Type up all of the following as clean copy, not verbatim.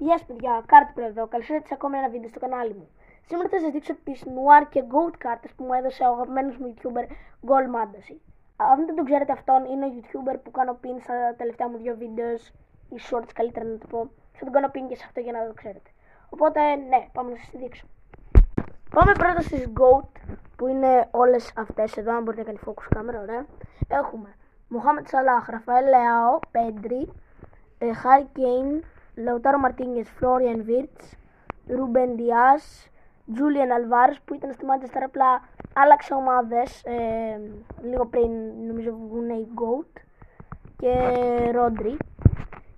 Γεια σας παιδιά, Κάρτπρο εδώ, καλώς ήρθατε σε ακόμα ένα βίντεο στο κανάλι μου. Σήμερα θα σας δείξω τις Noir και Goat κάρτες που μου έδωσε ο αγαπημένος μου YouTuber Gold Mantasy. Αν δεν τον ξέρετε αυτόν, είναι ο YouTuber που κάνω pin στα τελευταία μου 2 βίντεο ή shorts καλύτερα να το πω. Θα τον κάνω pin και σε αυτό για να το ξέρετε. Οπότε ναι, πάμε να σας τη δείξω. Πάμε πρώτα στις Goat που είναι όλες αυτές εδώ, αν μπορείτε να κάνει focus κάμερα, ωραία. Έχουμε Mohamed Salah, Rafael Leao, Pedri, Harry Kane, Lautaro Martinez, Florian Wirtz, Ruben Dias, Julian Alvarez που ήταν στη Manchester, απλά άλλαξε ομάδες λίγο πριν, νομίζω βγουν οι Goat, και Rodri.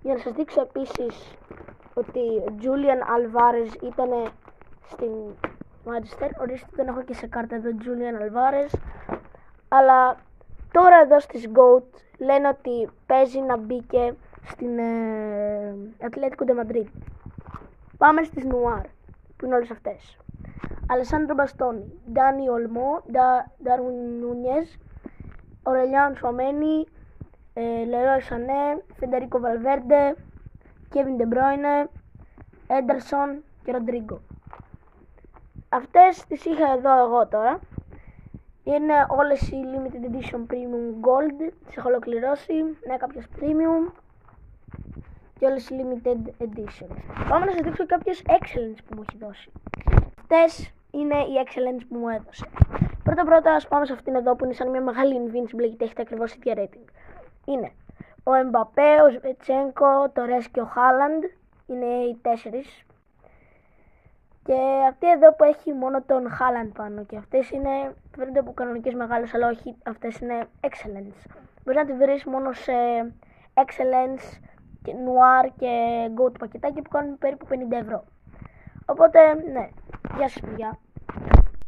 Για να σας δείξω επίσης ότι Julian Alvarez ήταν στην Manchester, ορίστε τον έχω και σε κάρτα εδώ, Julian Alvarez, αλλά τώρα εδώ στις Goat λένε ότι παίζει να μπήκε στην Ατλέτικο Ντε Μαντρίδ. Πάμε στις Noir που είναι όλες αυτές. Αλεσάνδρο Μπαστόνι, Ντάνι Ολμό, Ντάρουιν Νούνιες, Ορελιάν Σουαμένι, Λερόι Σανέ, Φεντερίκο Βαλβέρντε, Κέβιν Ντε Μπρόινε, Έντερσον και Ροντρίγκο. Αυτές τις είχα εδώ εγώ τώρα. Είναι όλες οι Limited Edition Premium Gold. Τις έχω ολοκληρώσει. Ναι, κάποιες Premium και όλες οι Limited Edition. Πάμε να σας δείξω κάποιες Excellence που μου έχει δώσει. Αυτές είναι οι Excellence που μου έδωσε. Πρώτα ας πάμε σε αυτήν εδώ που είναι σαν μια μεγάλη Invincible γιατί έχετε ακριβώς ίδια rating. Είναι ο Εμπαπέ, ο Σβετσένκο, το Ρες και ο Χάλαντ. Είναι οι 4. Και αυτή εδώ που έχει μόνο τον Haaland πάνω και αυτές είναι, φαίνονται από κανονικές μεγάλες, αλλά όχι, αυτές είναι Excellence. Μπορείς να τη βρεις μόνο σε Excellence, και Noir και Goat πακετάκι που κάνουν περίπου 50 ευρώ. Οπότε, ναι, γεια σας παιδιά.